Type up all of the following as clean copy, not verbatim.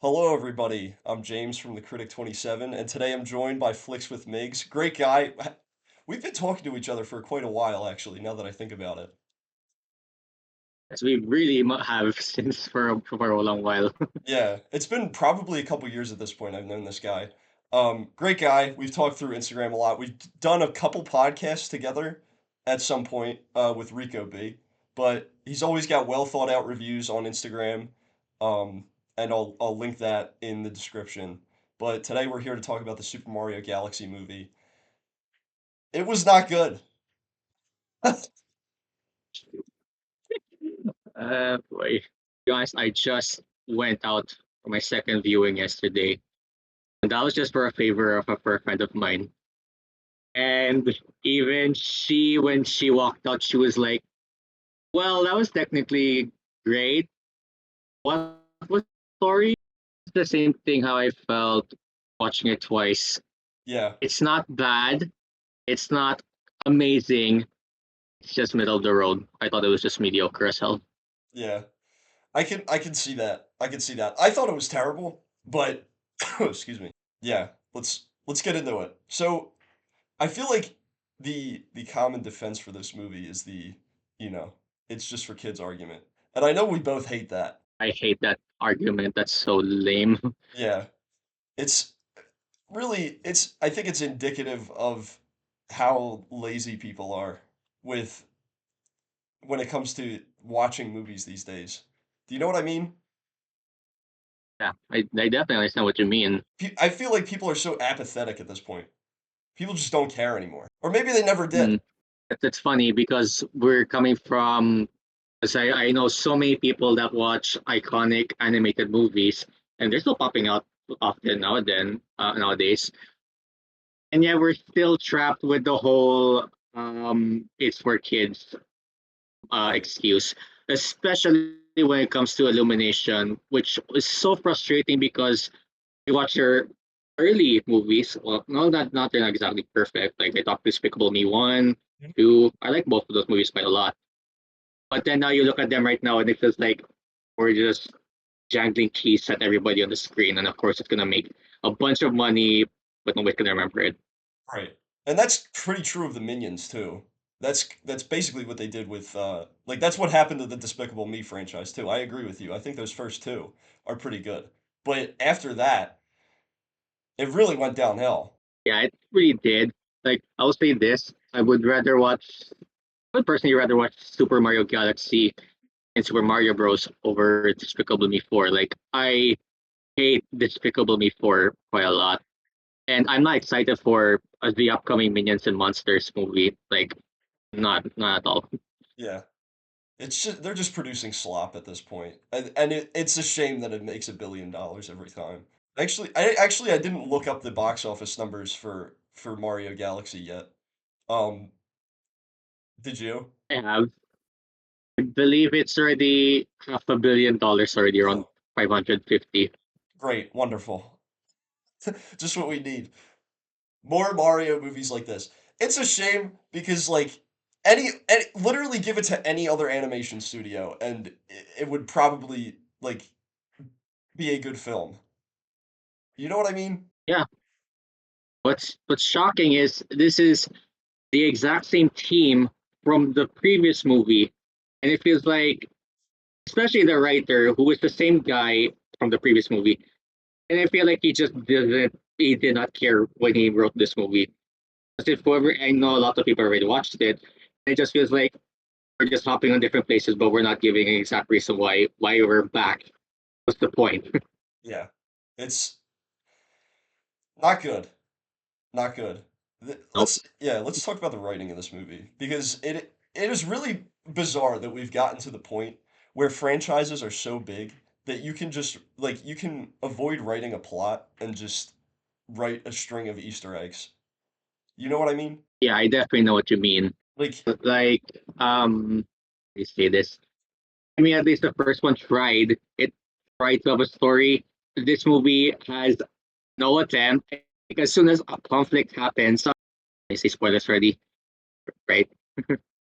Hello, everybody. I'm James from the Critic 27, and today I'm joined by Flicks with Migs. Great guy. We've been talking to each other for quite a while, actually, now that I think about it. As we really have since for a long while. Yeah, it's been probably a couple years at this point I've known this guy. Great guy. We've talked through Instagram a lot. We've done a couple podcasts together at some point with Rico B, but he's always got well thought out reviews on Instagram. Um, and I'll link that in the description. But today we're here to talk about the Super Mario Galaxy movie. It was not good. Boy, to be honest, I just went out for my second viewing yesterday, and that was just for a favor of a friend of mine. And even she, when she walked out, she was like, "Well, that was technically great. What was the story?" It's the same thing how I felt watching it twice. Yeah, It's not bad. It's not amazing. It's just middle of the road. I thought it was just mediocre as hell. yeah. I can see that. I can see that. I thought it was terrible, but excuse me. Yeah, let's get into it. So I feel like the common defense for this movie is you know, it's just for kids argument. And I know we both hate that. I hate that argument. That's so lame. Yeah. It's I think it's indicative of how lazy people are with when it comes to watching movies these days. Do you know what I mean? Yeah, I definitely understand what you mean. I feel like people are so apathetic at this point. People just don't care anymore. Or maybe they never did. Mm. That's funny because we're coming from, as I know so many people that watch iconic animated movies, and they're still popping out often nowadays. And yeah, we're still trapped with the whole it's for kids Right. excuse, especially when it comes to Illumination, which is so frustrating because you watch your early movies. Well, no, not they're not exactly perfect. Like I talked Despicable Me 1, Mhm. 2. I like both of those movies quite a lot. But then now you look at them right now and it feels like we're just jangling keys at everybody on the screen. And of course, it's gonna make a bunch of money, but nobody's gonna remember it. Right. And that's pretty true of the Minions too. That's basically what they did with like that's what happened to the Despicable Me franchise too. I agree with you. I think those first two are pretty good. But after that, it really went downhill. Yeah, it really did. Like I'll say this: I would rather watch. I would personally rather watch Super Mario Galaxy and Super Mario Bros. Over Despicable Me 4. Like I hate Despicable Me 4 quite a lot. And I'm not excited for the upcoming Minions and Monsters movie. Like, not at all. Yeah. It's just they're just producing slop at this point. And it's a shame that it makes $1 billion every time. I didn't look up the box office numbers for Mario Galaxy yet. Um, did you? I have, I believe it's already $500 million already, around Oh, 550. great, wonderful. Just what we need. More Mario movies like this. It's a shame because like any literally give it to any other animation studio and it would probably like be a good film. You know what I mean? Yeah. What's shocking is this is the exact same team from the previous movie, and it feels like, especially the writer, who was the same guy from the previous movie, and I feel like he did not care when he wrote this movie. As if whoever, I know a lot of people already watched it, it just feels like we're just hopping on different places, but we're not giving an exact reason why we're back. What's the point? Yeah. It's not good. Not good. Nope. Let's talk about the writing in this movie because it is really bizarre that we've gotten to the point where franchises are so big that you can just like you can avoid writing a plot and just write a string of Easter eggs. You know what I mean? Yeah, I definitely know what you mean. Like, But like, let me say this. I mean, at least the first one tried. It tried to have a story. This movie has no attempt. Like, as soon as a conflict happens, I say spoilers already, right?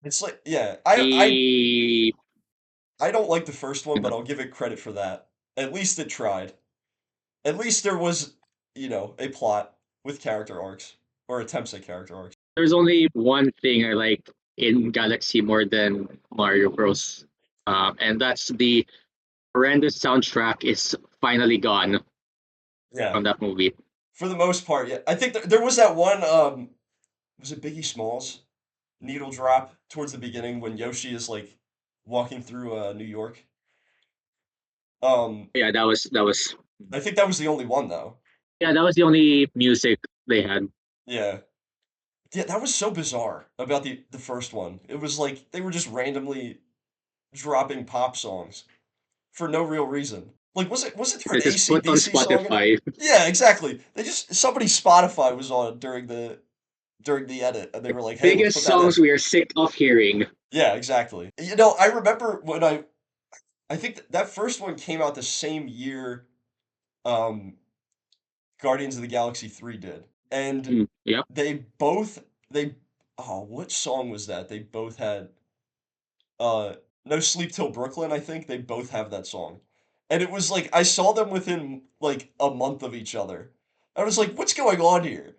it's like, yeah, I I don't like the first one, but I'll give it credit for that. At least it tried. At least there was, a plot with character arcs or attempts at character arcs. There's only one thing I like in Galaxy more than Mario Bros. And that's the horrendous soundtrack is finally gone Yeah, from that movie. for the most part, yeah. I think there was that one. Was it Biggie Smalls needle drop towards the beginning when Yoshi is like walking through New York? Um, Yeah, that was I think that was the only one though. yeah, that was the only music they had. Yeah. Yeah, that was so bizarre about the first one. It was like they were just randomly dropping pop songs for no real reason. Like wasn't there They an just put on AC/DC song in it? Spotify. Yeah, exactly. They just somebody's Spotify was on during the edit and they were like, "Hey, let's Biggest put that songs in." we are sick of hearing. Yeah, exactly. I remember when I think that first one came out the same year um Guardians of the Galaxy 3 did. And Mm, yep. they both they oh, what song was that? They both had uh No Sleep Till Brooklyn, I think. They both have that song. And it was like I saw them within like a month of each other. I was like, what's going on here?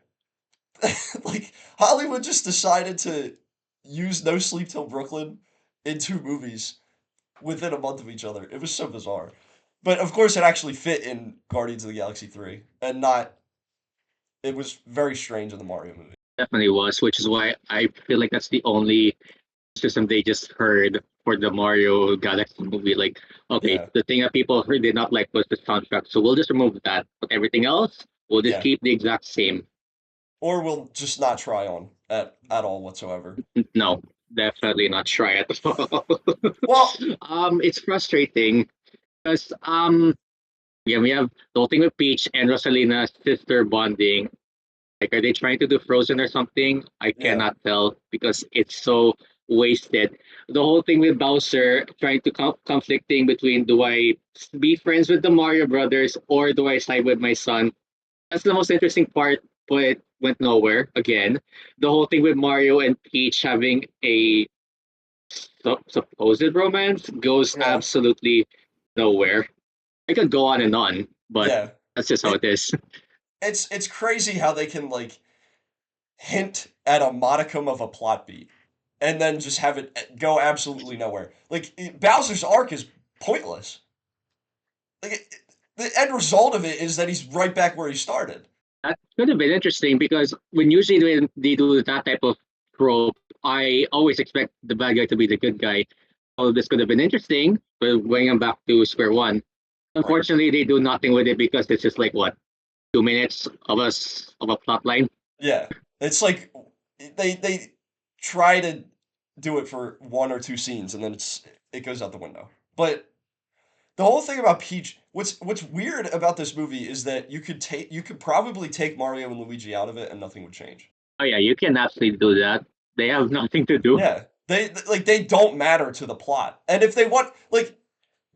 Like Hollywood just decided to use No Sleep Till Brooklyn in two movies within a month of each other. It was so bizarre. But of course it actually fit in Guardians of the Galaxy 3 and not it was very strange in the Mario movie. Definitely was, which is why I feel like that's the only system they just heard for the Mario Galaxy movie. Like, okay, Yeah. the thing that people heard did not like was the soundtrack, so we'll just remove that. But everything else, we'll just Yeah. keep the exact same. Or we'll just not try on at all whatsoever. No, definitely not try at all. Well, It's frustrating because yeah, we have the whole thing with Peach and Rosalina's sister bonding. Like, are they trying to do Frozen or something? I yeah. cannot tell because it's so wasted. The whole thing with Bowser trying to conflicting between do I be friends with the Mario brothers or do I side with my son? That's the most interesting part, but it went nowhere again. The whole thing with Mario and Peach having a supposed romance goes Yeah. absolutely nowhere. I could go on, but Yeah. that's just how It it is. it's crazy how they can like hint at a modicum of a plot beat and then just have it go absolutely nowhere. Like Bowser's arc is pointless. Like the end result of it is that he's right back where he started. That could have been interesting because when usually they do that type of trope, I always expect the bad guy to be the good guy. So this could have been interesting, but going back to square one. Right. Unfortunately, they do nothing with it because it's just like what 2 minutes of us of a plot line. Yeah. It's like they try to do it for one or two scenes and then it goes out the window. But the whole thing about Peach, what's weird about this movie is that you could probably take Mario and Luigi out of it and nothing would change. Oh yeah, you can absolutely do that. They have nothing to do. Yeah. They don't matter to the plot. And if they want like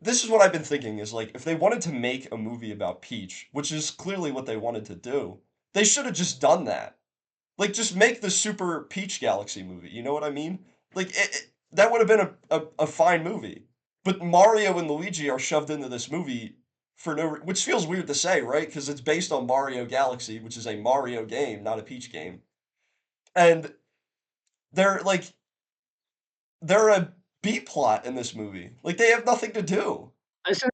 this is what I've been thinking is like if they wanted to make a movie about Peach, which is clearly what they wanted to do, they should have just done that. Like just make the Super Peach Galaxy movie, you know what I mean? Like that would have been a fine movie. But Mario and Luigi are shoved into this movie for which feels weird to say, right? Because it's based on Mario Galaxy, which is a Mario game, not a Peach game. And they're like they're a B plot in this movie. Like they have nothing to do. I said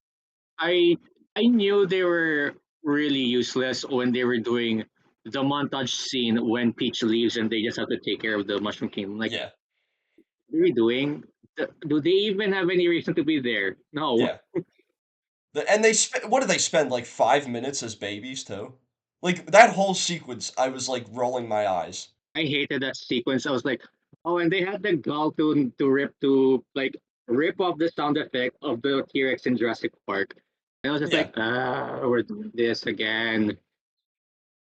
I knew they were really useless when they were doing the montage scene when Peach leaves and they just have to take care of the Mushroom Kingdom. Like, Yeah, what are we doing? Do they even have any reason to be there? No. yeah. And what do they spend like 5 minutes as babies too? Like that whole sequence, I was like rolling my eyes. I hated that sequence. I was like, oh, and they had the gall to like rip off the sound effect of the T Rex in Jurassic Park. And I was just Yeah, like, we're doing this again.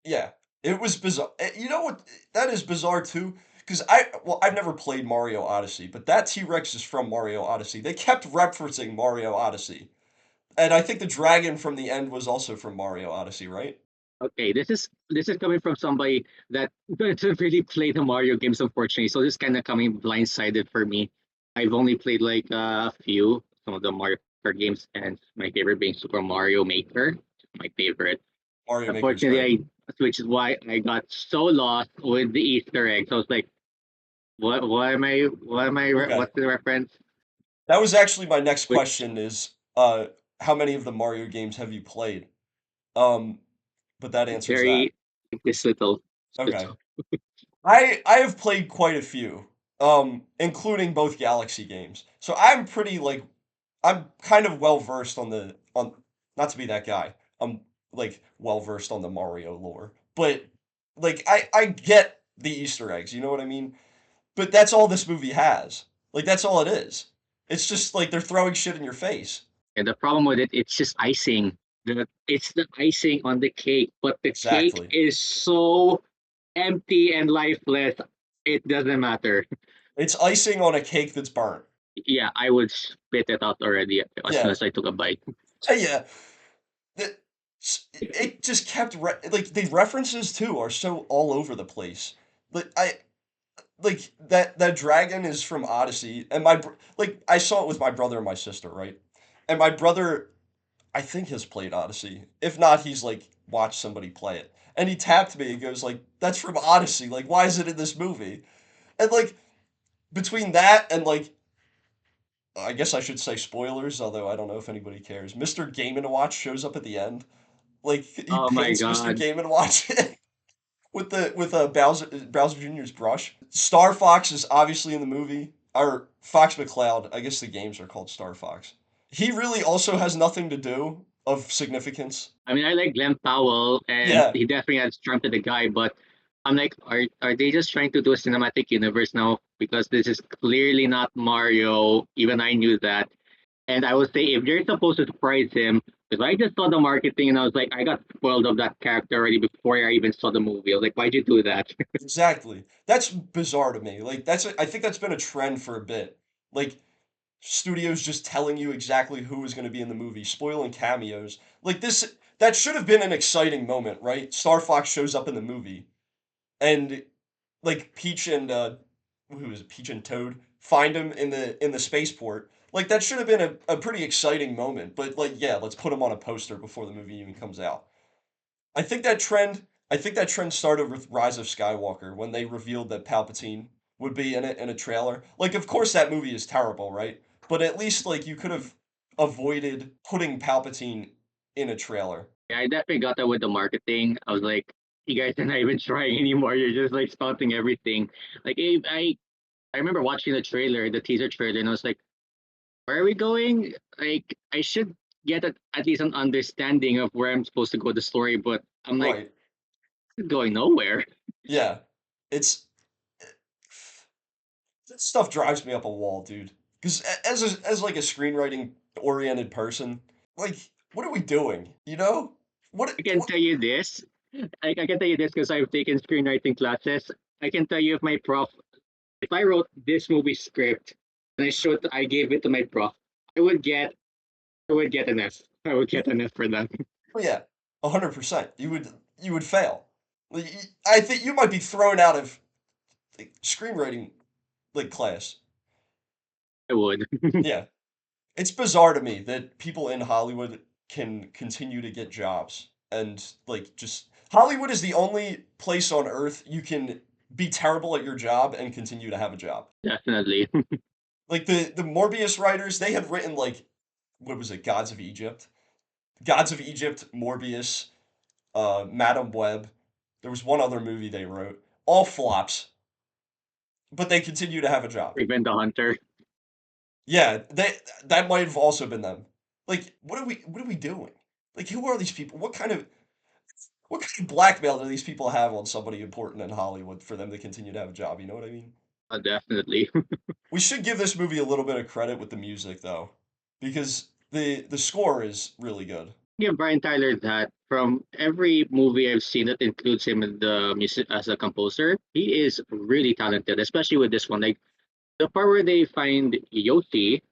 yeah. It was bizarre. You know what? That is bizarre too. Because I've never played Mario Odyssey, but that T Rex is from Mario Odyssey. They kept referencing Mario Odyssey. And I think the dragon from the end was also from Mario Odyssey, right? Okay, this is coming from somebody that doesn't really play the Mario games, unfortunately. So this is kind of coming blindsided for me. I've only played like a few, some of the Mario Kart games, and my favorite being Super Mario Maker. my favorite. Mario Maker's Unfortunately, great. which is why I got so lost with the Easter eggs. I was like, Okay. what's the reference? That was actually my next Which question is, how many of the Mario games have you played? But that answers that. very this little. Okay. I have played quite a few, including both Galaxy games. So I'm pretty like I'm kind of well versed on not to be that guy. I'm like well versed on the Mario lore. But like I get the Easter eggs, you know what I mean? But that's all this movie has. Like that's all it is. It's just like they're throwing shit in your face. And the problem with it, it's just icing. It's the icing on the cake, but the cake Exactly. is so empty and lifeless. It doesn't matter. It's icing on a cake that's burnt. Yeah, I would spit it out already as soon Yeah. as I took a bite. Yeah. It, it just kept like the references too are so all over the place. Like like that dragon is from Odyssey, and like I saw it with my brother and my sister, right? And my brother, I think, has played Odyssey. If not, he's like watched somebody play it, and he tapped me and goes like, "That's from Odyssey. Like, why is it in this movie?" And like between that and like, I guess I should say spoilers, although I don't know if anybody cares. Mr. Game and Watch shows up at the end. Like he Oh my paints Mr. god. Game and Watch with Bowser Jr.'s brush. Star Fox is obviously in the movie, or Fox McCloud. I guess the games are called Star Fox. He really also has nothing to do of significance. I mean, I like Glenn Powell, and Yeah, he definitely has charm to the guy. But I'm like, are they just trying to do a cinematic universe now? Because this is clearly not Mario. Even I knew that. And I would say if they're supposed to surprise him, because I just saw the marketing and I was like, I got spoiled of that character already before I even saw the movie. I was like, why'd you do that? exactly. That's bizarre to me. Like I think that's been a trend for a bit. Like studios just telling you exactly who is going to be in the movie, spoiling cameos. Like this that should have been an exciting moment, right? Star Fox shows up in the movie and like Peach and who is it, Peach and Toad find him in the spaceport. Like that should have been a pretty exciting moment, but like yeah, let's put him on a poster before the movie even comes out. I think that trend I think that trend started with Rise of Skywalker when they revealed that Palpatine would be in it in a trailer. Like of course that movie is terrible, right? But at least like you could have avoided putting Palpatine in a trailer. Yeah, I definitely got that with the marketing. I was like, you guys are not even trying anymore. You're just like spouting everything. Like I remember watching the trailer, the teaser trailer, and I was like, where are we going? Like I should get at least an understanding of where I'm supposed to go with the story, but I'm like Right. going nowhere. Yeah. It's that stuff drives me up a wall, dude. Because as like a screenwriting oriented person, like what are we doing? You know I can what? tell you this. I can tell you this because I've taken screenwriting classes. I can tell you if my prof, if I wrote this movie script and I gave it to my prof, I would get, I would get an F. I would get an F for that. Oh yeah, 100%. You would fail. Like, I think you might be thrown out of like, screenwriting like class. I would. Yeah, it's bizarre to me that people in Hollywood can continue to get jobs and like just Hollywood is the only place on earth you can be terrible at your job and continue to have a job. Definitely. Like the Morbius writers, they had written like what was it, Gods of Egypt? Gods of Egypt, Morbius, Madam Web. There was one other movie they wrote. All flops, but they continue to have a job. Even the hunter. Yeah, that might have also been them. Like, what are we doing? Like, who are these people? What kind of blackmail do these people have on somebody important in Hollywood for them to continue to have a job? You know what I mean? Definitely. We should give this movie a little bit of credit with the music though, because the score is really good. Give Brian Tyler that from every movie I've seen that includes him in the music as a composer, he is really talented, especially with this one. Like the part where they find Yoshi,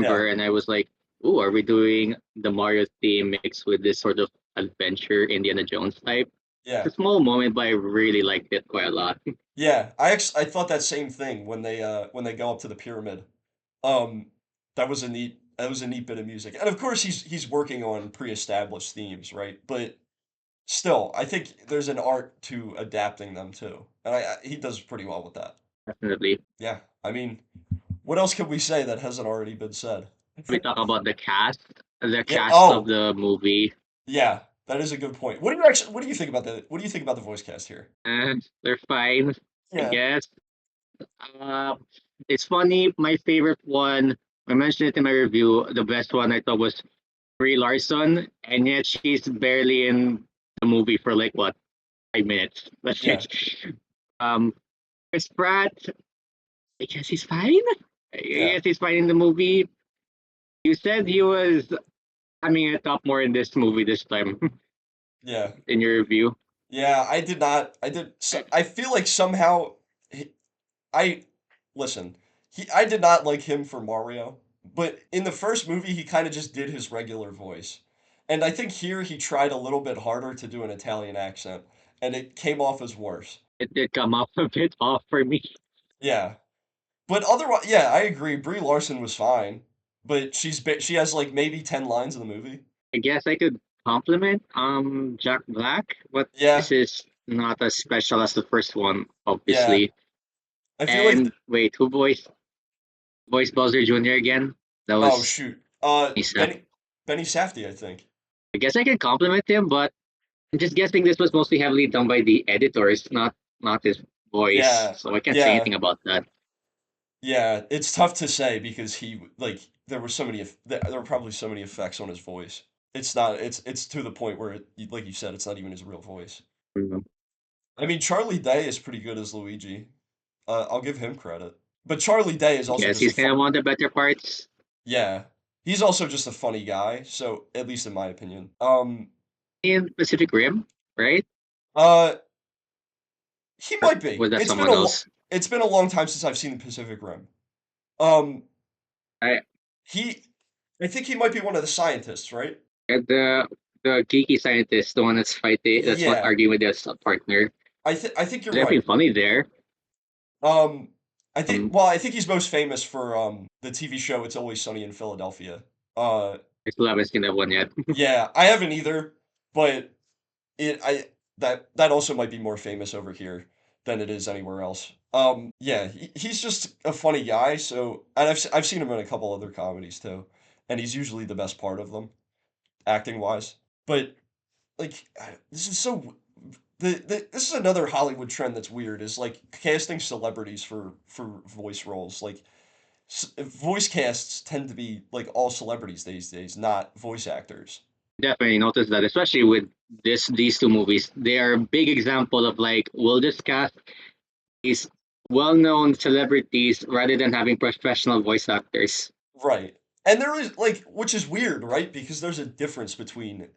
Yeah, remember, and I was like, "Oh, are we doing the Mario theme mixed with this sort of adventure Indiana Jones type?" It's yeah. a small moment, but I really liked it quite a lot. Yeah, I thought that same thing when they go up to the pyramid. Um, that was a neat That was a neat bit of music. And of course, he's working on pre-established themes, right? But still, I think there's an art to adapting them too, and he does pretty well with that. Definitely. Yeah, I mean, what else can we say that hasn't already been said? We talk about the Yeah. cast of Oh, the movie, yeah, that is a good point. What do you think about what do you think about the voice cast here? and they're fine, I Yeah, guess. Uh, it's funny. My favorite one, I mentioned it in my review. The best one I thought was Brie Larson, and yet she's barely in the movie for like what 5 minutes. But yeah, um, Chris Pratt, I guess he's fine. I yeah, guess he's fine in the movie. You said he was coming it up more in this movie this time yeah, in your review. yeah. I did not. I did. So, I feel like somehow I listen. I did not like him for Mario, but in the first movie he kind of just did his regular voice. And I think here he tried a little bit harder to do an Italian accent, and it came off as worse. It did come up a bit off for me. Yeah. But otherwise, yeah, I agree. Brie Larson was fine, but she has like maybe 10 lines in the movie. I guess I could compliment Jack Black, but Yeah. this is not as special as the first one, Yeah. obviously. I feel like And wait, who voiced Bowser Jr. again? That oh was shoot. Lisa. Benny Safdie, I think. I guess I could compliment him, but I'm just guessing this was mostly heavily done by the editors, not his voice. Yeah. So I can't say Yeah. anything about that. Yeah, it's tough to say because like there were probably so many effects on his voice. It's to the point where like you said it's not even his real voice. Mm, I mean Charlie Day is pretty good as Luigi. I'll give him credit. But Charlie Day is I also guess just a he's fun kind of one of the better parts yeah. He's also just a funny guy, so at least in my opinion. in Pacific Rim, right? Uh he Or might be. was that someone else? It's been a long time since I've seen the Pacific Rim. Um I he I think he might be one of the scientists, right? the geeky scientist, the one that's fighting, that's one Yeah. arguing with his partner. I think you're Definitely right. funny there. Um, Um, I think he's most famous for the TV show It's Always Sunny in Philadelphia. Uh, I still haven't seen that one yet. yeah, I haven't either, but it I that also might be more famous over here than it is anywhere else. Yeah, he's just a funny guy. So, and I've seen him in a couple other comedies too, and he's usually the best part of them, acting wise. But like, this is so this is another Hollywood trend that's weird is like casting celebrities for voice roles. Like voice casts tend to be like all celebrities these days, not voice actors. Definitely noticed that, especially with these two movies. They are a big example of like, we'll just cast these well-known celebrities rather than having professional voice actors. Right. And there is like which is weird, right? Because there's a difference between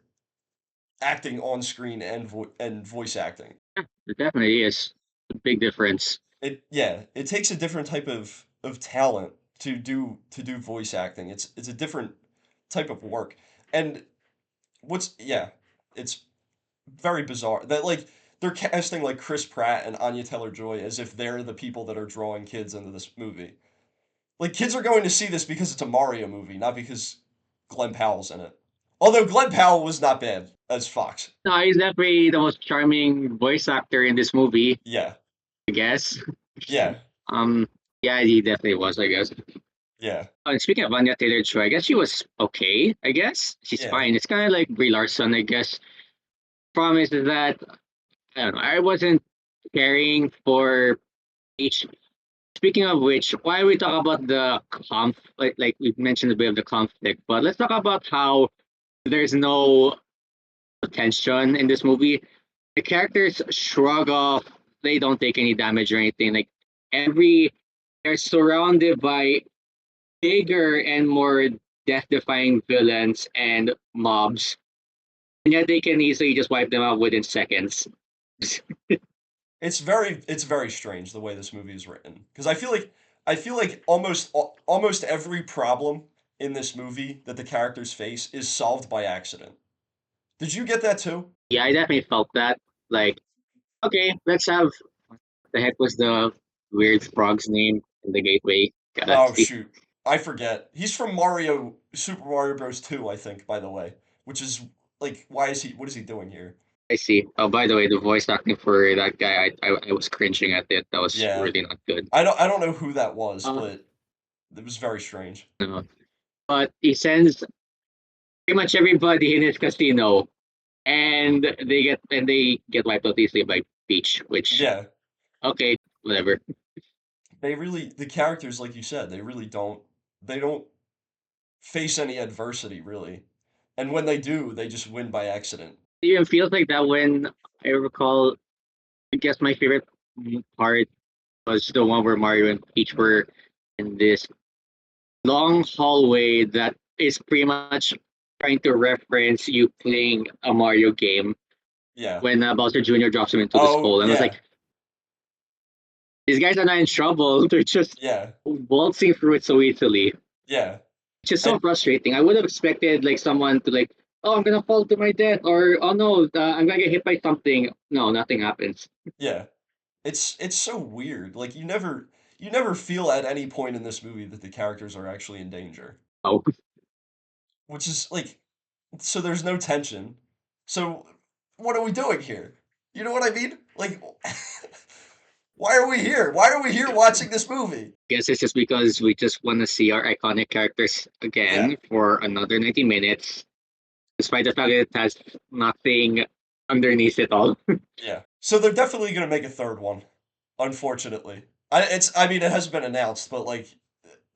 acting on screen and voice acting. It definitely is a big difference. It takes a different type of talent to do voice acting. It's a different type of work. And yeah, it's very bizarre that like they're casting like Chris Pratt and Anya Taylor-Joy as if they're the people that are drawing kids into this movie. Like kids are going to see this because it's a Mario movie, not because Glenn Powell's in it. Although Glenn Powell was not bad as Fox. No, he's definitely the most charming voice actor in this movie, Yeah, I guess. yeah, Um, yeah, he definitely was, I guess. yeah, And speaking of Anya Taylor-Joy, I guess she was okay. I guess she's yeah. fine. It's kind of like Brie Larson, I guess. Problem is that I don't know. I wasn't caring for each. Speaking of which, why we talk about the like we mentioned a bit of the conflict, but let's talk about how there's no tension in this movie. The characters shrug off; they don't take any damage or anything. Like every, they're surrounded by bigger and more death-defying villains and mobs, and yet they can easily just wipe them out within seconds. It's very strange the way this movie is written because I feel like almost every problem in this movie that the characters face is solved by accident. Did you get that too? Yeah, I definitely felt that. Like, okay, let's have, the heck was the weird frog's name in the gateway Oh galaxy? shoot. I forget. He's from Super Mario Bros. 2, I think, by the way. Which is like, what is he doing here? I see. Oh, by the way, the voice acting for that guy, I was cringing at it. That was Yeah. really not good. I don't know who that was, Uh, but it was very strange. no. But he sends pretty much everybody in his casino, and they get wiped out easily by Peach. Which, Yeah. okay, whatever. The characters, like you said, they don't face any adversity really. And when they do, they just win by accident. It even feels like that when I recall. I guess my favorite part was the one where Mario and Peach were in this long hallway that is pretty much trying to reference you playing a Mario game Yeah. when Bowser Jr. drops him into this Oh, hole. And I was yeah. like, these guys are not in trouble. They're just Yeah. waltzing through it so easily, Yeah. which is so And frustrating. I would have expected like someone to like, oh, I'm gonna fall to my death, or oh no, I'm gonna get hit by something. No, nothing happens. yeah. It's so weird. Like you never feel at any point in this movie that the characters are actually in danger, Oh, which is like so there's no tension. So what are we doing here? You know what I mean? Like why are we here? Why are we here watching this movie? guess it's just because we just want to see our iconic characters Yeah. again for another 90 minutes, despite the fact that it has nothing underneath it all. Yeah. So they're definitely going to make a third one, unfortunately. I mean it hasn't been announced, but like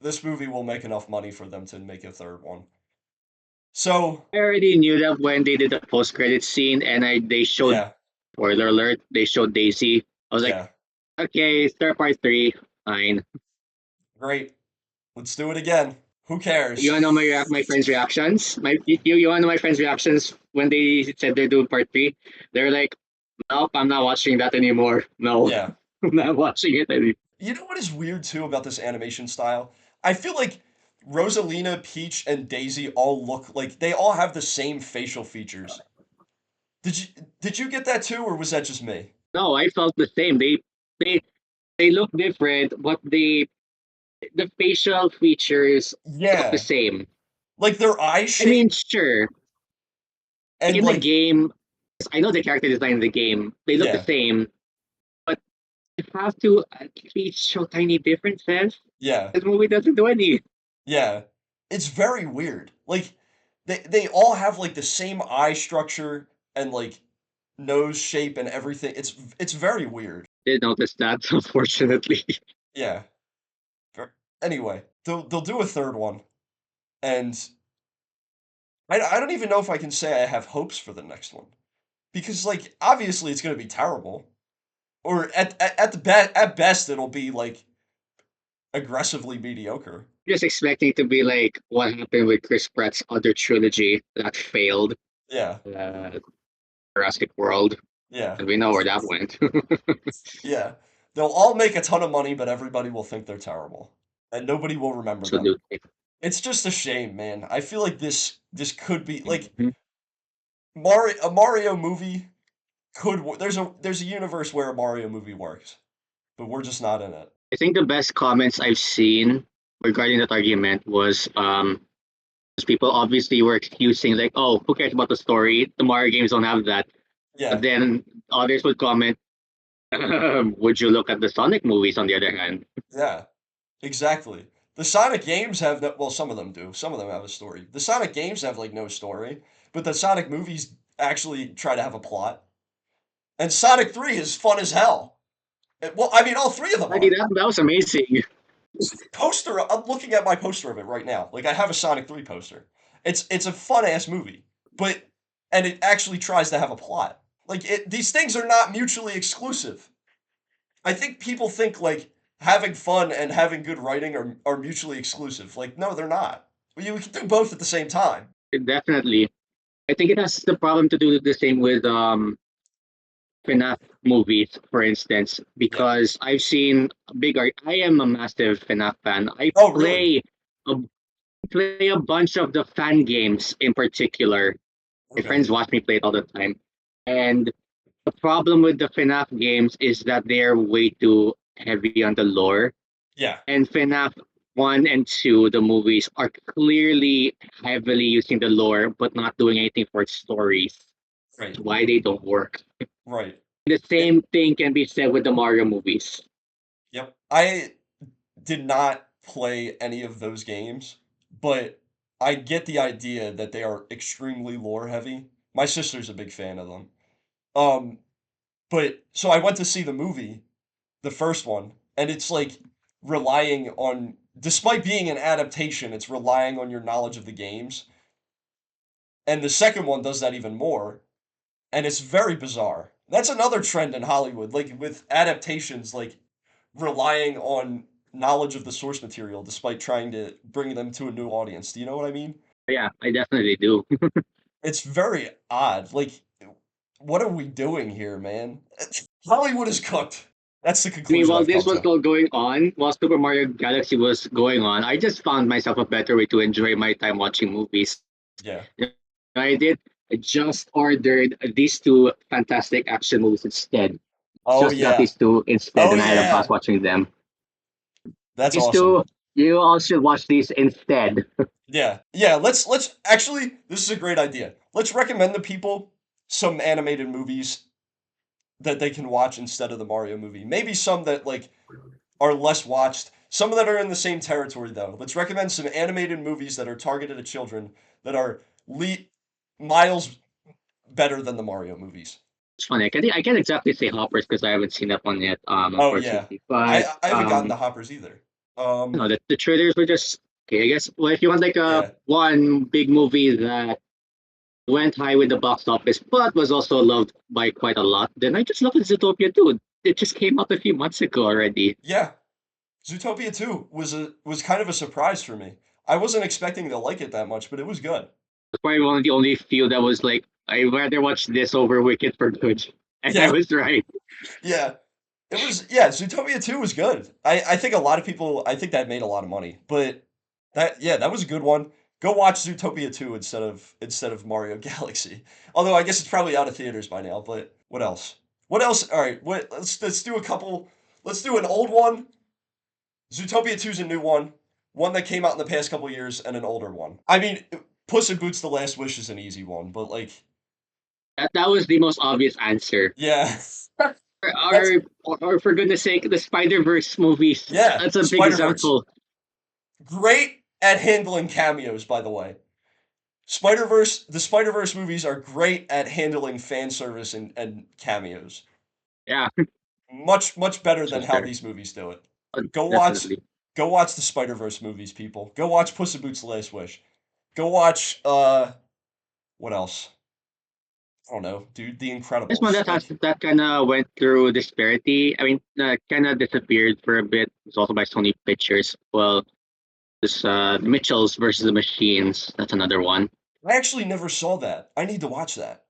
this movie will make enough money for them to make a third one. So, I already knew that when they did the post credit scene and they showed, yeah. spoiler alert, they showed Daisy. I was like, Yeah. okay, start part three, fine. Great. Let's do it again. Who cares? You wanna know my friends' reactions? You wanna know my friends' reactions when they said they're doing part three? They're like, nope, I'm not watching that anymore. No, Yeah. I'm not watching it anymore. You know what is weird too about this animation style? I feel like Rosalina, Peach, and Daisy all look like they all have the same facial features. Did you did you get that too, or was that just me? No, I felt the same. They they look different, but the facial features look the Yeah. same. Like their eye I mean, shape sure, and in the like game, I know the character design in the game, they look the yeah. same, but you have to at least show tiny differences. Yeah. This movie doesn't do any. Yeah. It's very weird. Like they all have like the same eye structure and like nose shape and everything. It's very weird. Did notice that, unfortunately. Yeah. Anyway, they'll do a third one, and I don't even know if I can say I have hopes for the next one because like obviously it's gonna be terrible, or at best it'll be like aggressively mediocre. Just expecting to be like what happened with Chris Pratt's other trilogy that failed, Yeah, uh, Jurassic World, yeah, and we know where that went. yeah. They'll all make a ton of money, but everybody will think they're terrible, and nobody will remember them. Absolutely. It's just a shame, man. I feel like this could be like Mhm. A Mario movie there's a universe where a Mario movie works, but we're just not in it. I think the best comments I've seen regarding that argument was people obviously were excusing like, oh, who cares about the story? The Mario games don't have that. But Yeah, then others would comment, would you look at the Sonic movies on the other hand? yeah, exactly. The Sonic games have no, well, some of them do. Some of them have a story. The Sonic games have like no story, but the Sonic movies actually try to have a plot. And Sonic 3 is fun as hell. Well, I mean, all three of them Already are. that was amazing. Poster, I'm looking at my poster of it right now. Like I have a Sonic 3 poster. It's a fun ass movie, but and it actually tries to have a plot. These things are not mutually exclusive. I think people think like having fun and having good writing are mutually exclusive. Like no, they're not. We can do both at the same time. Definitely. I think it has the problem to do the same with FNAF movies, for instance, Yeah. because I've seen a big I am a massive FNAF fan. Oh, really? A play a bunch of the fan games in particular. My Okay. friends watch me play it all the time. And the problem with the FNAF games is that they're way too heavy on the lore. Yeah. And FNAF 1 and 2, the movies, are clearly heavily using the lore, but not doing anything for its stories. Right. That's why they don't work. Right. The It, same thing can be said with the Mario movies. yep. I did not play any of those games, but I get the idea that they are extremely lore heavy. My sister's a big fan of them. Um, but so I went to see the movie, the first one, and it's like relying on, despite being an adaptation, it's relying on your knowledge of the games. And the second one does that even more, and it's very bizarre. That's another trend in Hollywood, like with adaptations, like relying on knowledge of the source material despite trying to bring them to a new audience. Do you know what I mean? Yeah, I definitely do. It's very odd. Like, what are we doing here, man? Hollywood is cooked. That's the I mean, conclusion while I've this come was to. all going on, while Super Mario Galaxy was going on, I just found myself a better way to enjoy my time watching movies. Yeah. I did. I just ordered these two fantastic action movies instead. Oh Just got yeah. these two instead, Oh and I had a blast yeah. watching them. That's These awesome. two, you all should watch these instead. Yeah. Yeah, let's actually this is a great idea. Let's recommend to people some animated movies that they can watch instead of the Mario movie. Maybe some that like are less watched. Some that are in the same territory though. Let's recommend some animated movies that are targeted at children that are miles better than the Mario movies. It's funny. I can't exactly say Hoppers because I haven't seen that one yet, Oh yeah. unfortunately. But I haven't gotten the Hoppers either. no, the trailers were just okay. I guess. Well, if you want like a Yeah. one big movie that went high with the box office, but was also loved by quite a lot, then I just love Zootopia too. It just came out a few months ago already. Yeah. Zootopia 2 was kind of a surprise for me. I wasn't expecting to like it that much, but it was good. It's probably one of the only few that was like, I'd rather watch this over Wicked for good. And I Yeah. was right. Yeah. It was yeah, Zootopia 2 was good. I think a lot of people I think that made a lot of money. But that yeah, that was a good one. Go watch Zootopia 2 instead of Mario Galaxy. Although I guess it's probably out of theaters by now, but what else? What else? All right, let's do a couple. Let's do an old one. Zootopia 2 is a new one. One that came out in the past couple years and an older one. I mean, Puss in Boots: The Last Wish is an easy one, but like That was the most obvious answer. yeah. That's Or for goodness sake, the Spider Verse movies. yeah, That's a big Spider-Verse. example. Great at handling cameos, by the way. The Spider-Verse movies are great at handling fan service and cameos. Yeah, Much better than for how sure. these movies do it. Go watch Definitely. go watch the Spider-Verse movies, people. Go watch Puss in Boots: The Last Wish. Go watch what else? I don't know, dude. The This one Incredibles. that has Like that kind of went through disparity. I mean, kind of disappeared for a bit. It's also by Sony Pictures. Well, this Mitchells versus the Machines. That's another one. I actually never saw that. I need to watch that.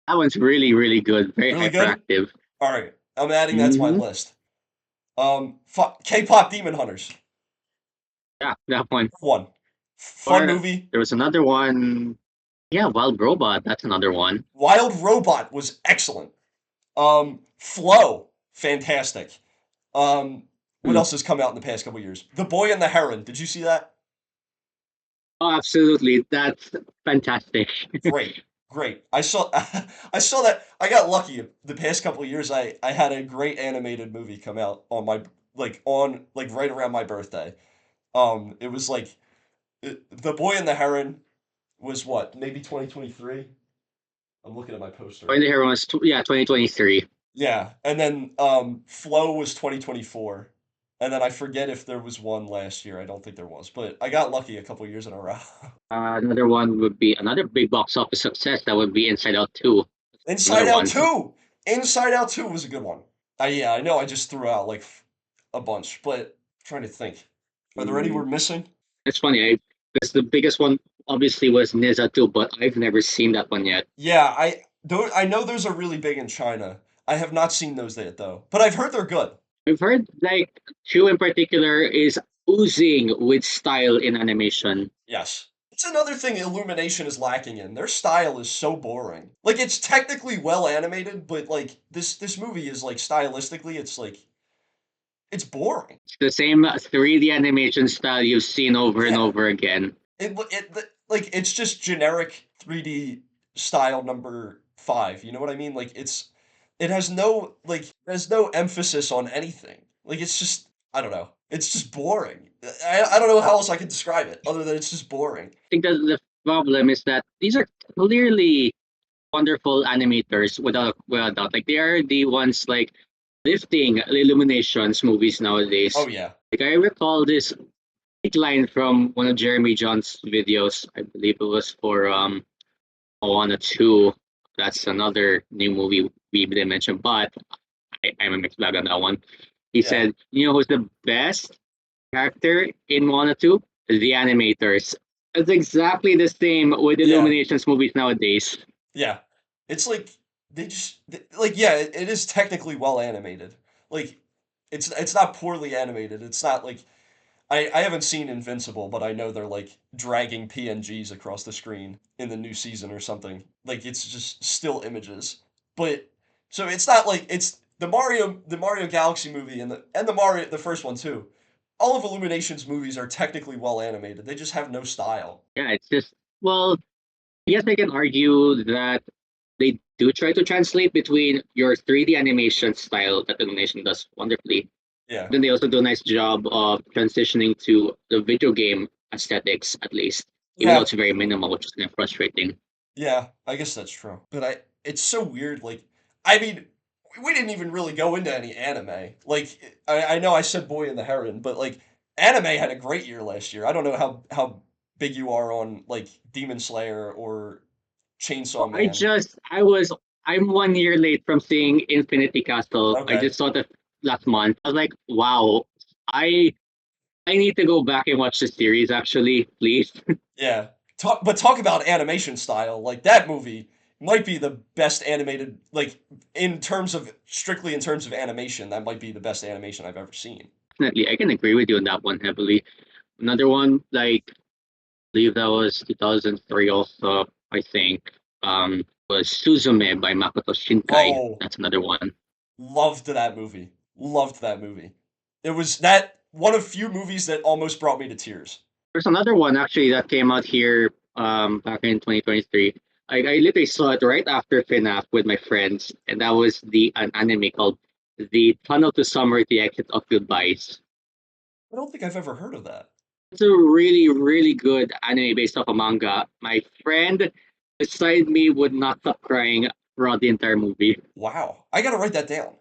That one's really, really good. Very Really good? hyperactive. All right. I'm adding that to my Hmm. list. K-pop Demon Hunters. Yeah, that one. One. Fun Or movie. there was another one. Yeah, Wild Robot. That's another one. Wild Robot was excellent. Flow, fantastic. What Hmm. else has come out in the past couple years? The Boy and the Heron. Did you see that? Oh, absolutely. That's fantastic. Great, great. I saw, I saw that. I got lucky. The past couple years, I had a great animated movie come out on my right around my birthday. It was like The Boy and the Heron was what, maybe 2023. I'm looking at my poster. When the Hero was, yeah, 2023. Yeah, and then Flow was 2024. And then I forget if there was one last year. I don't think there was, but I got lucky a couple years in a row. Another one would be another big box office success. That would be Inside Out 2. Inside Another Out one. 2. Inside Out 2 was a good one. Yeah, I know I just threw out like a bunch, but I'm trying to think. Are there any Mm, we're missing? it's funny. Because the biggest one obviously was Niza 2, but I've never seen that one yet. Yeah, I know those are really big in China. I have not seen those yet though, but I've heard they're good. I've heard like 2 in particular is oozing with style in animation. Yes. It's another thing Illumination is lacking in. Their style is so boring. Like it's technically well animated, but like this movie is like stylistically it's like It's boring. It's the same 3D animation style you've seen over and Yeah. over again. Like it's just generic 3D style number five. You know what I mean? Like it has no there's no emphasis on anything. Like it's just I don't know. It's just boring. I don't know how else I can describe it other than it's just boring. I think that the problem is that these are clearly wonderful animators without a doubt. Like they are the ones like lifting Illuminations movies Oh nowadays. yeah. Like I recall this line from one of Jeremy John's videos. I believe it was for Moana 2. That's another new movie we didn't mention, but I'm a mixed bag on that one. He Yeah. said, you know who's the best character in Moana 2? The animators. It's exactly the same with Yeah. Illuminations movies nowadays. Yeah. It's like like yeah, it is technically well animated. Like it's not poorly animated. It's not like I haven't seen Invincible, but I know they're like dragging PNGs across the screen in the new season or something. Like it's just still images. But so it's not like it's the Mario Galaxy movie and the Mario the first one too. All of Illumination's movies are technically well animated. They just have no style. Yeah, it's just, well, yes, I can argue that they do try to translate between your 3D animation style that Illumination does wonderfully. Yeah. Then they also do a nice job of transitioning to the video game aesthetics, at least, even though Yeah. it's very minimal, which is kind of frustrating. Yeah, I guess that's true. But it's so weird. Like, I mean, we didn't even really go into any anime. Like, I know I said Boy and the Heron, but like, anime had a great year last year. I don't know how big you are on like Demon Slayer or Oh, Chainsaw Man. I'm 1 year late from seeing Infinity Castle. I Okay, just saw that last month. I was like, wow, I I need to go back and watch the series actually, please. yeah. Talk about animation style. Like that movie might be the best animated. Like strictly in terms of animation, that might be the best animation I've ever seen. Definitely, I can agree with you on that one heavily. Another one, like, I believe that was 2003 also, I think, was Suzume by Makoto Shinkai. Oh, That's another one. loved that movie. Loved that movie. It was that one of few movies that almost brought me to tears. There's another one actually that came out here back in 2023. I literally saw it right after FNAF with my friends, and that was an anime called The Tunnel to Summer, The Exit of Goodbyes. I don't think I've ever heard of that. It's a really, really good anime based off a manga. My friend beside me would not stop crying throughout the entire movie. Wow. I gotta write that down.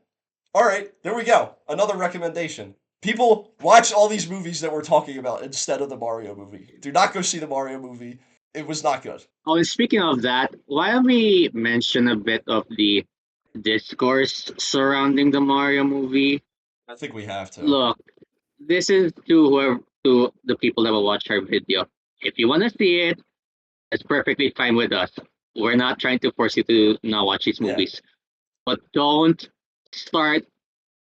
All right, there we go. Another recommendation. People watch all these movies that we're talking about instead of the Mario movie. Do not go see the Mario movie. It was not good. Oh, and speaking of that, why don't we mention a bit of the discourse surrounding the Mario movie? I think we have to. Look, this is to the people that will watch our video. If you want to see it, it's perfectly fine with us. We're not trying to force you to not watch these Yeah. movies, but don't start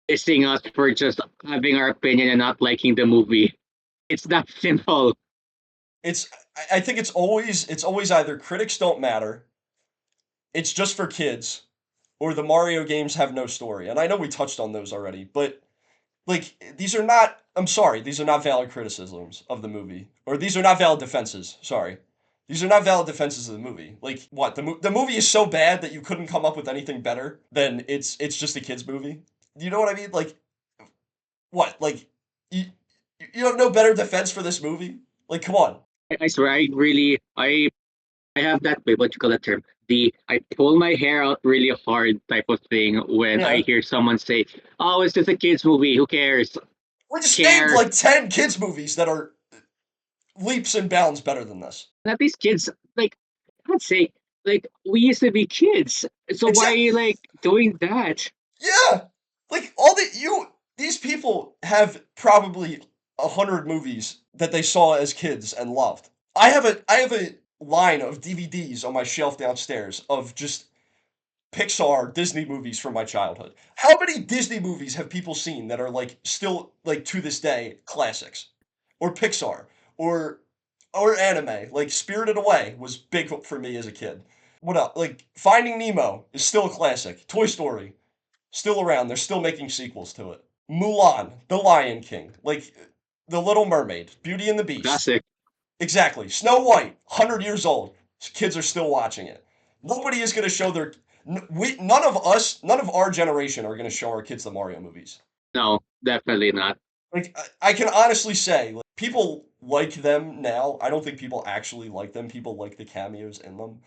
dissing us for just having our opinion and not liking the movie. It's that simple. It's I think it's always either critics don't matter, it's just for kids, or the Mario games have no story. And I know we touched on those already, but like these are not I'm sorry, these are not valid criticisms of the movie. Or these are not valid defenses, sorry. These are not valid defenses of the movie. Like what? The movie is so bad that you couldn't come up with anything better than it's just a kids movie. You know what I mean? Like what? Like you you have no better defense for this movie? Like come on. I swear, I have that, wait, what you call that term? The I pull my hair out really hard type of thing when I Yeah. hear someone say, "Oh, it's just a kids movie. Who cares?" We just named Care. like 10 kids movies that are leaps and bounds better than this. That these kids, like, I'd say, like, we used to be kids. So why are Exactly. you like doing that? Yeah. Like all these people have probably 100 movies that they saw as kids and loved. I have a line of DVDs on my shelf downstairs of just Pixar Disney movies from my childhood. How many Disney movies have people seen that are like still like to this day classics? Or Pixar or anime. Like Spirited Away was big for me as a kid. What else? Like Finding Nemo is still a classic. Toy Story still around. They're still making sequels to it. Mulan, The Lion King, like The Little Mermaid, Beauty and the Beast. Classic. Exactly. Snow White, 100 years old. Kids are still watching it. Nobody is going to show their. None of us, none of our generation are going to show our kids the Mario movies. No, definitely not. Like, I can honestly say, like, people like them now. I don't think people actually like them. People like the cameos in them.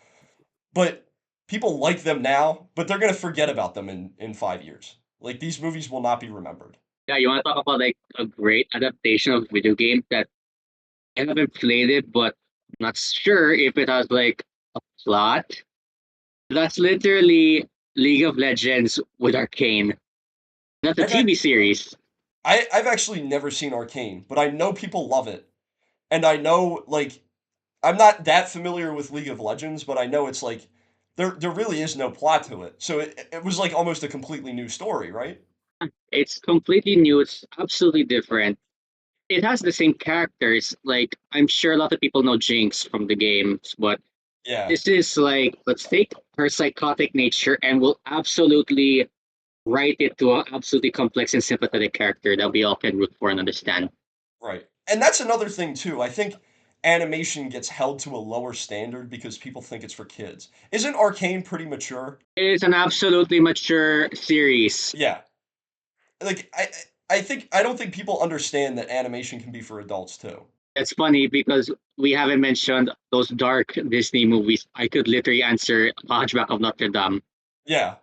But people like them now, but they're going to forget about them in 5 years. Like, these movies will not be remembered. Yeah, you want to talk about like a great adaptation of video game that I haven't played it, but I'm not sure if it has like a plot. That's literally League of Legends with Arcane. That's a I've, TV series. I've actually never seen Arcane, but I know people love it. And I know, like, I'm not that familiar with League of Legends, but I know it's like there really is no plot to it. So it was like almost a completely new story, right? It's completely new. It's absolutely different. It has the same characters. Like I'm sure a lot of people know Jinx from the games, but Yeah, this is like let's take her psychotic nature and we'll absolutely write it to an absolutely complex and sympathetic character that we all can root for and understand. right. And that's another thing too. I think animation gets held to a lower standard because people think it's for kids. Isn't Arcane pretty mature? It is an absolutely mature series. Yeah. Like I think I don't think people understand that animation can be for adults too. It's funny because we haven't mentioned those dark Disney movies. I could literally answer Hunchback of Notre Dame. Yeah.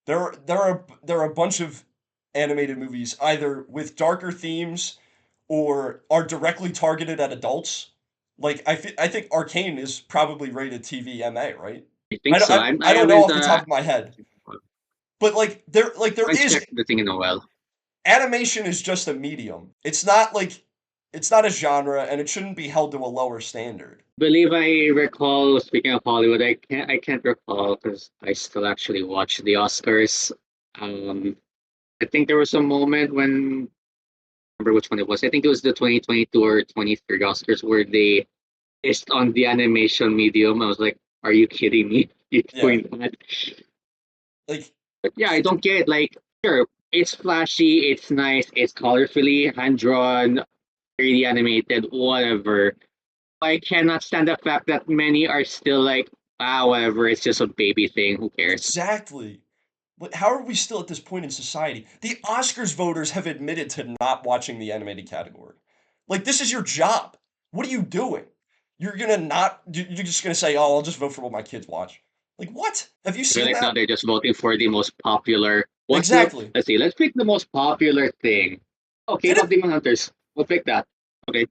There are a bunch of animated movies either with darker themes or are directly targeted at adults. Like I think Arcane is probably rated TV MA, right? I think so. I I don't know haven't off the top of my head, but there I is checked the thing in a while. animation is just a medium. It's not a genre and it shouldn't be held to a lower standard. Believe I recall. Speaking of Hollywood, I can't recall because I still actually watch the Oscars. Um, I think there was a moment when I remember which one it was. I think it was the 2022 or 23 Oscars where they based on the animation medium. I was like, are you kidding me? You're Yeah. doing that? Like But yeah, I it, don't get it. Like, sure, it's flashy, it's nice, it's colorfully hand drawn, 3D animated, whatever. I cannot stand the fact that many are still like, ah, whatever, it's just a baby thing. Who cares? exactly. But how are we still at this point in society? The Oscars voters have admitted to not watching the animated category. Like, this is your job. What are you doing? You're gonna not, you're just gonna say, oh, I'll just vote for what my kids watch. Like, what? Have you I feel seen like now that? they're just voting for the most popular. What's the? Exactly. Let's see. Let's pick the most popular thing. Oh, K-pop Didn't, Demon Hunters. We'll pick that. Okay.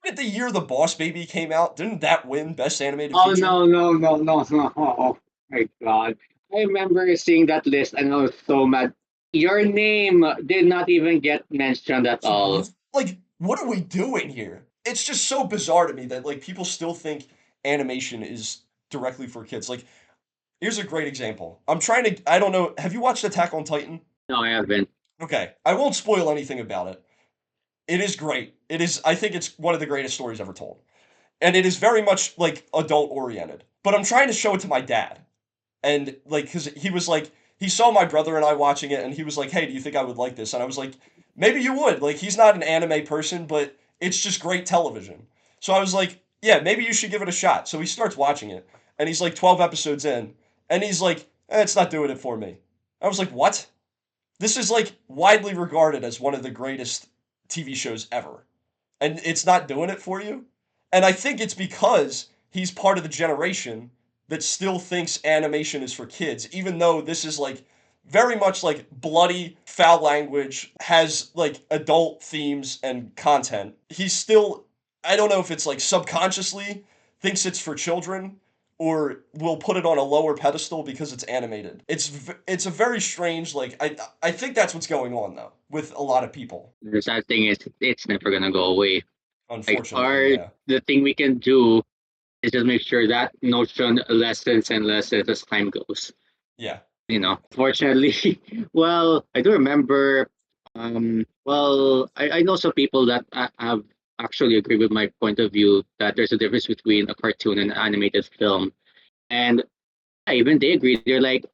didn't the year The Boss Baby came out, didn't that win Best Animated Oh Feature? no no no no no! Oh my god! I remember seeing that list and I was so mad. Your name did not even get mentioned at all. Like, what are we doing here? It's just so bizarre to me that, like, people still think animation is directly for kids. Like, here's a great example. I don't know, have you watched Attack on Titan? No, I haven't. Okay, I won't spoil anything about it. It is great. I think it's one of the greatest stories ever told. And it is very much like adult oriented. But I'm trying to show it to my dad. And like, because he was like, he saw my brother and I watching it and he was like, hey, do you think I would like this? And I was like, maybe you would. Like, he's not an anime person, but it's just great television. So I was like, yeah, maybe you should give it a shot. So he starts watching it and he's like 12 episodes in and he's like, it's not doing it for me. I was like, what? This is like widely regarded as one of the greatest TV shows ever. And it's not doing it for you? And I think it's because he's part of the generation that still thinks animation is for kids, even though this is like very much like bloody, foul language, has like adult themes and content. He's still, I don't know if it's like subconsciously thinks it's for children or will put it on a lower pedestal because it's animated. It's a very strange like I think that's what's going on though with a lot of people. The sad thing is, it's never gonna go away. Like, Unfortunately, our yeah. the thing we can do is just make sure that notion lessens and lessens as time goes. Yeah. Fortunately, well, I do remember. Well, I know some people that have actually agree with my point of view that there's a difference between a cartoon and an animated film, and even they agree. They're like,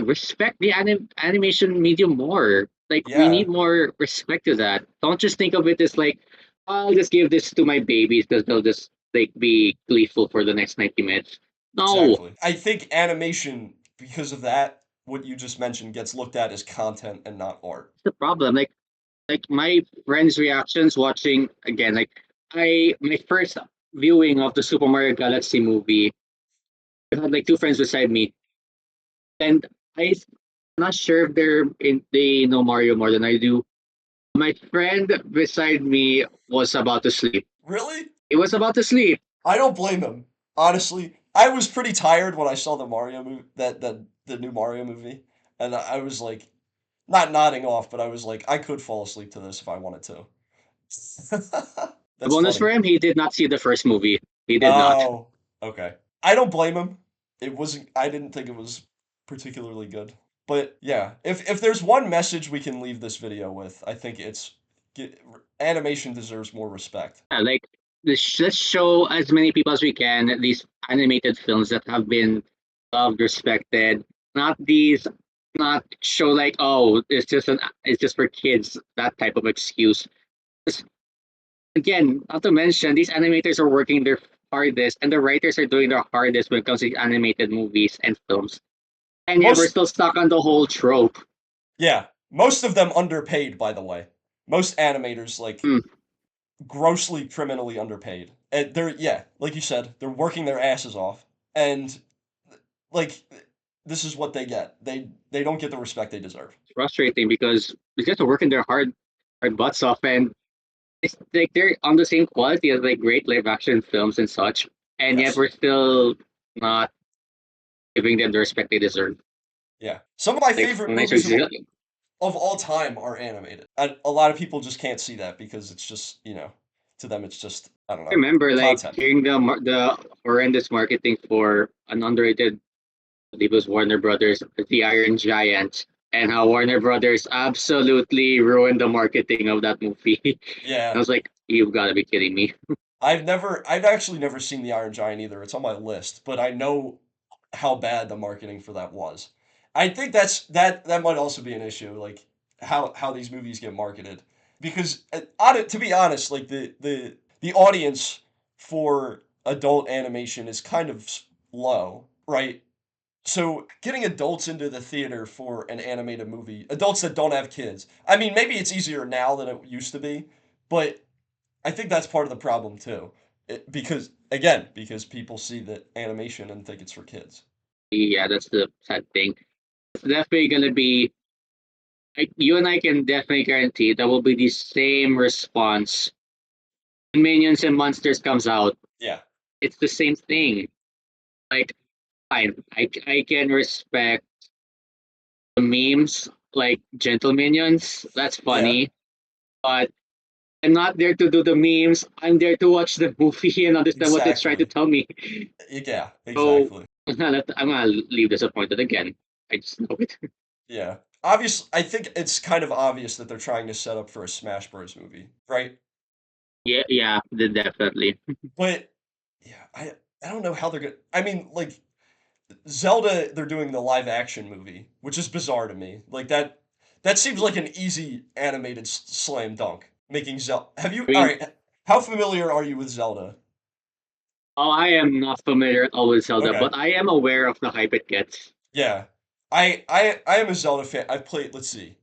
respect the animation medium more. Like we Yeah, need more respect to that. Don't just think of it as like, I'll just give this to my babies because they'll just like be gleeful for the next 90 minutes. No, exactly. I think animation, because of that, what you just mentioned, gets looked at as content and not art. it's the problem. Like my friends' reactions watching again, like I my first viewing of the Super Mario Galaxy movie, I had like two friends beside me, and I'm not sure if they know Mario more than I do. My friend beside me was about to sleep. Really? He was about to sleep. I don't blame him. Honestly, I was pretty tired when I saw the Mario movie, that the new Mario movie, and I was like, not nodding off, but I was like, I could fall asleep to this if I wanted to. The That's bonus for funny. him, he did not see the first movie. He did not. Oh, okay. I don't blame him. It wasn't. I didn't think it was particularly good. But yeah, if there's one message we can leave this video with, I think it's get, animation deserves more respect. Yeah, like let's show as many people as we can these animated films that have been loved, respected. Not these, not show like, oh, it's just for kids. That type of excuse. Again, not to mention these animators are working their hardest, and the writers are doing their hardest when it comes to animated movies and films. And yet we're Most, still stuck on the whole trope. yeah, most of them underpaid, by the way. Most animators like Hmm. grossly criminally underpaid. And they're yeah, like you said, they're working their asses off, and like this is what they get. They don't get the respect they deserve. It's frustrating because these guys are working their hard butts off, and it's like they're on the same quality as like great live action films and such, and yet Yes. we're still not giving them the respect they deserve. Yeah. Some of my Like favorite nice movies example. of all time are animated. A lot of people just can't see that because it's just, to them it's just, I don't I know, remember like content. hearing the horrendous marketing for an underrated, I believe it was Warner Brothers, the Iron Giant, and how Warner Brothers absolutely ruined the marketing of that movie. I Yeah. was like, you've got to be kidding me. I've actually never seen The Iron Giant either. It's on my list, but I know how bad the marketing for that was. I think that might also be an issue, like how these movies get marketed, because to be honest, like the audience for adult animation is kind of low, right? So getting adults into the theater for an animated movie, adults that don't have kids. I mean, maybe it's easier now than it used to be, but I think that's part of the problem too. Because people see that animation and think it's for kids. Yeah, that's the sad thing. It's definitely gonna be like you and I can definitely guarantee that will be the same response when Minions and Monsters comes out. Yeah. It's the same thing. Like, fine, I can respect the memes, like Gentle Minions. That's Yeah. funny, but I'm not there to do the memes. I'm there to watch the movie and understand what it's trying to Exactly. tell me. Yeah, So exactly. I'm gonna leave disappointed again. I just know it. Yeah. Obvious I think it's kind of obvious that they're trying to set up for a Smash Bros movie, right? Yeah, yeah, definitely. But yeah, I don't know how they're gonna I mean, like Zelda, they're doing the live action movie, which is bizarre to me. Like that seems like an easy animated slam dunk. Making Zelda. Have you I all mean, right, how familiar are you with Zelda? oh, I am not familiar at all with Zelda, Okay. but I am aware of the hype it gets. Yeah. I am a Zelda fan. I've played, let's see.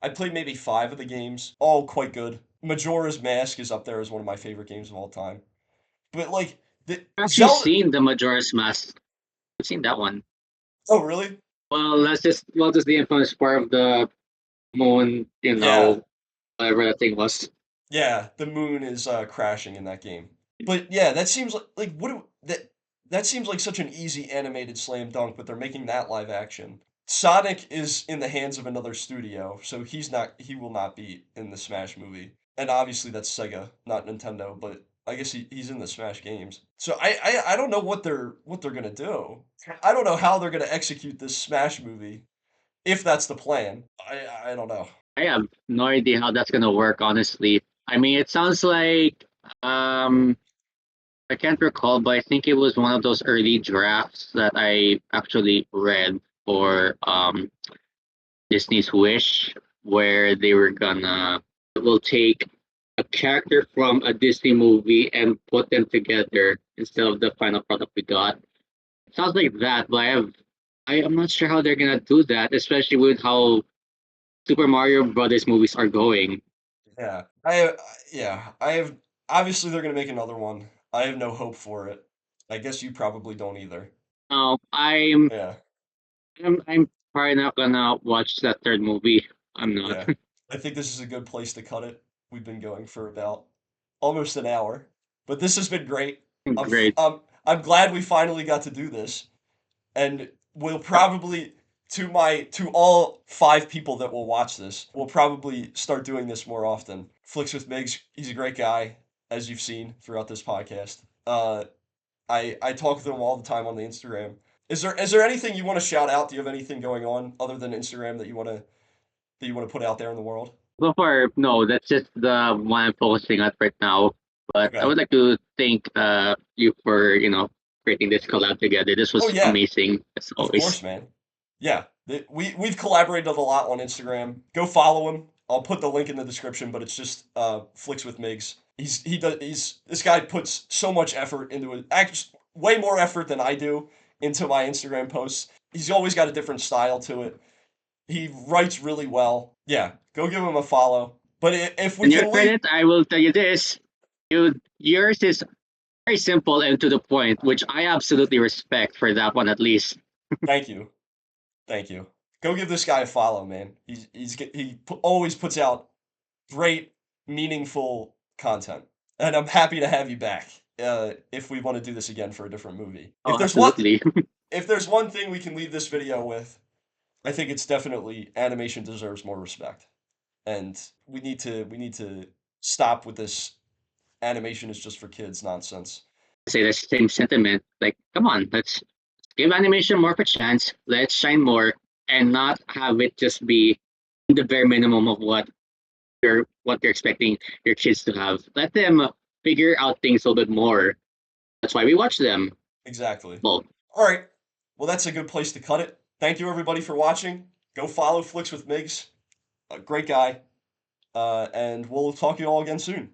I played maybe 5 of the games. All quite good. Majora's Mask is up there as one of my favorite games of all time. But like the I've actually Zelda. seen the Majora's Mask. I've seen that one. Oh, really? Well, just the infamous part of the moon, Yeah. whatever that thing was. Yeah, the moon is crashing in that game. But yeah, that seems like that seems like such an easy animated slam dunk, but they're making that live action. Sonic is in the hands of another studio, so he will not be in the Smash movie. And obviously that's Sega, not Nintendo, but I guess he's in the Smash games. So I don't know what they're gonna do. I don't know how they're gonna execute this Smash movie if that's the plan. I don't know. I have no idea how that's gonna work, honestly. I mean, it sounds like um, I can't recall, but I think it was one of those early drafts that I actually read for Disney's Wish. where they were gonna will take a character from a Disney movie and put them together instead of the final product we got. It sounds like that, but I'm not sure how they're gonna do that, especially with how Super Mario Brothers movies are going. Yeah, I have. Obviously, they're gonna make another one. I have no hope for it. I guess you probably don't either. No, I'm Yeah, I'm probably not gonna watch that third movie. I'm not. yeah. I think this is a good place to cut it. We've been going for about almost an hour, but this has been great. Great. I'm glad we finally got to do this, and we'll probably to all 5 people that will watch this, we'll probably start doing this more often. Flicks with Migs, he's a great guy, as you've seen throughout this podcast. I talk with him all the time on the Instagram. Is there anything you want to shout out? Do you have anything going on other than Instagram that you want to put out there in the world? So far, no, that's just the one I'm focusing on right now. But I Okay. would like to thank you for creating this collab together. This Oh was yeah, amazing as of always. course, man. Yeah, we've collaborated a lot on Instagram. Go follow him. I'll put the link in the description, but it's just Flicks with Migs. He's this guy puts so much effort into it. Actually, way more effort than I do into my Instagram posts. He's always got a different style to it. He writes really well. Yeah, go give him a follow. But if we In your can leave, credit, I will tell you this: yours is very simple and to the point, which I absolutely respect for that one at least. thank you, thank you. Go give this guy a follow, man. Always puts out great, meaningful content. And I'm happy to have you back. If we want to do this again for a different movie. Oh, absolutely. If there's one thing we can leave this video with, I think it's definitely animation deserves more respect. And we need to stop with this animation is just for kids nonsense. Say the same sentiment. Like, come on, let's give animation more of a chance. Let's shine more, and not have it just be the bare minimum of what you're expecting your kids to have. Let them figure out things a little bit more. That's why we watch them. Exactly. Well, All right. Well, that's a good place to cut it. Thank you everybody for watching. Go follow Flicks with Migs. A great guy. And we'll talk to you all again soon.